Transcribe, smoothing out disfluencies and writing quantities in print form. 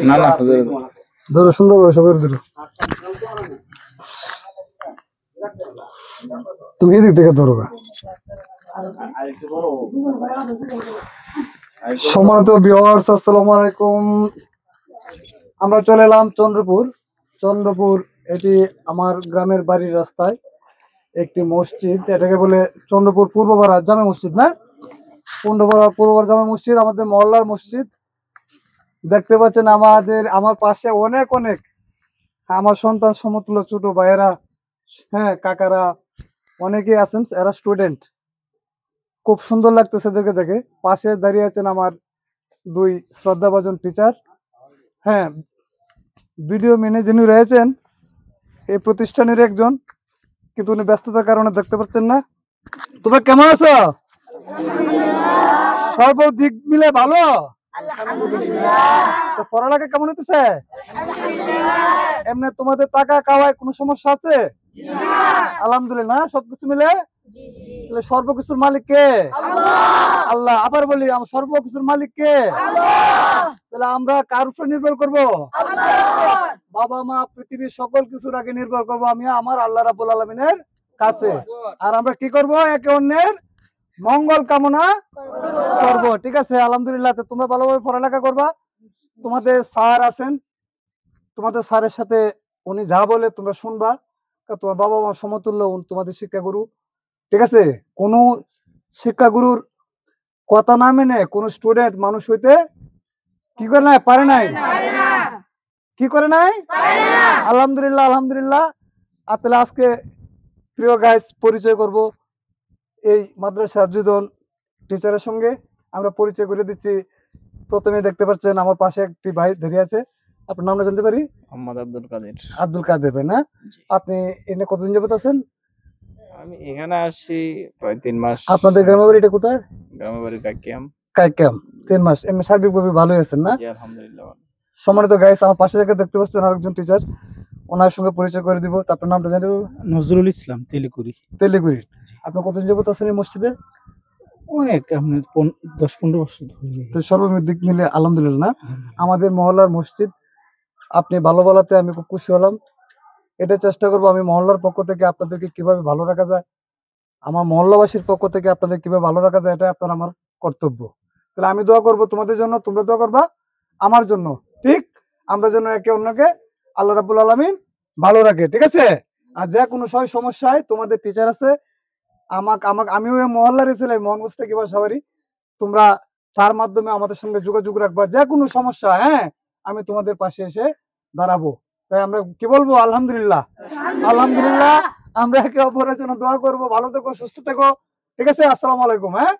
না না ধরো সুন্দর করে সবাই ধরো। তুমি এদিক থেকে ধরো। সম্মানিত ভিউয়ার্স, আসসালামু আলাইকুম। আমরা চলে এলাম চন্দ্রপুর। এটি আমার গ্রামের বাড়ির রাস্তায় একটি মসজিদ, এটাকে বলে চন্দ্রপুর পূর্বপাড়া জামে মসজিদ, না পূর্বপাড়া জামে মসজিদ, আমাদের মহল্লার মসজিদ। দেখতে পাচ্ছেন আমার পাশে অনেক আমার সন্তান সমতুল্য ছোট ভাইয়েরা, হ্যাঁ কাকারা অনেকেই আছেন, এরা স্টুডেন্ট। খুব সুন্দর লাগতেছে দেখে। পাশে দাঁড়িয়ে আছেন আমার দুই শ্রদ্ধাভাজন টিচার, হ্যাঁ ভিডিও ম্যানে যিনি রয়েছেন এই প্রতিষ্ঠানের একজন, কিন্তু উনি ব্যস্ততার কারণে দেখতে পাচ্ছেন না। তোমরা কেমন আছো? সর্বদিক মিলে ভালো? তো পড়ালেখা কেমন হইতেছে? এমনি তোমাদের টাকা খাওয়ায় কোনো সমস্যা আছে? আলহামদুলিল্লাহ, সবকিছু মিলে। তাহলে সর্বকিছুর মালিক কে? আল্লাহ। আবার বলি, সর্বকিছুর মালিক কে? তাহলে আমরা কার উপর নির্ভর করব? বাবা মা পৃথিবীর সকল কিছুর আগে নির্ভর করব আমি আমার আল্লাহ রাব্বুল আলামিনের কাছে। আর আমরা কি করব? একে অন্যের মঙ্গল কামনা করব। ঠিক আছে, আলহামদুলিল্লাহ। তোমরা ভালোভাবে পড়ালেখা করবা। তোমাদের স্যার আছেন, তোমাদের স্যারের সাথে উনি যা বলে তোমরা শুনবা। তোমার বাবা মা সমতুল্য তোমাদের শিক্ষাগুরু। ঠিক আছে, কোন শিক্ষাগুরুর কথা না মেনে কোন স্টুডেন্ট মানুষ হইতে কি করে নাই? পারে নাই। কি করে নাই? আলহামদুলিল্লাহ। আর তাহলে আজকে প্রিয় গাইস পরিচয় করব এই মাদ্রাসা দুজন টিচারের সঙ্গে। আমরা পরিচয় করে দিচ্ছি। প্রথমে দেখতে পাচ্ছেন আমার পাশে একটি ভাই দাঁড়িয়ে আছে। আপনার নামটা জানতে পারি? মোহাম্মদ আব্দুল কাদের ভাই, না? আপনি এখানে কতদিন যাবত আছেন? আমি এখানে আসছি প্রায় 3 মাস। আপনাদের গ্রামের বাড়িটা কোথায়? গ্রামের বাড়ি কাইকিয়াম। 3 মাস। এমনি সার্বিকভাবে ভালোই আছেন, না? জি আলহামদুলিল্লাহ। সম্মানিত গাইস, আমার পাশে থেকে দেখতে পাচ্ছেন আরেকজন টিচার, ওনার সঙ্গে পরিচয় করে দিব। আপনার নামটা জানি? নজরুল ইসলাম, তেলিকুড়ি। আপনি কতদিন যাবত আছেন এই মসজিদে? অনেক, আপনি 10-15 বছর ধরে। তো সর্বদিক মিলে আলহামদুলিল্লাহ, না? আমাদের মহল্লার মসজিদ, আপনি ভালো বলাতে আমি খুব খুশি হলাম। এটা চেষ্টা করবো আমি মহল্লার পক্ষ থেকে আপনাদেরকে কিভাবে ভালো রাখা যায়, আমার মহল্লাবাসীর পক্ষ থেকে আপনাদের কিভাবে ভালো রাখা যায়, এটা আপনার আমার কর্তব্য। তাহলে আমি দোয়া করব তোমাদের জন্য, তোমরা দোয়া করবা আমার জন্য। ঠিক, আমরা যেন একে অন্যকে আল্লাহ রাব্বুল আলামিন ভালো রাখে। ঠিক আছে, আর যে কোনো সমস্যায় তোমাদের টিচার আছে, আমিও মহল্লার ছেলে, মোহনগঞ্জ থেকে বা সবারই, তোমরা তার মাধ্যমে আমাদের সঙ্গে যোগাযোগ রাখবা। যে কোনো সমস্যা, হ্যাঁ আমি তোমাদের পাশে এসে দাঁড়াবো। তাই আমরা কি বলবো? আলহামদুলিল্লাহ। আমরা একে অপরের জন্য দোয়া করবো। ভালো থেকো, সুস্থ থেকো। ঠিক আছে, আসসালামু আলাইকুম। হ্যাঁ।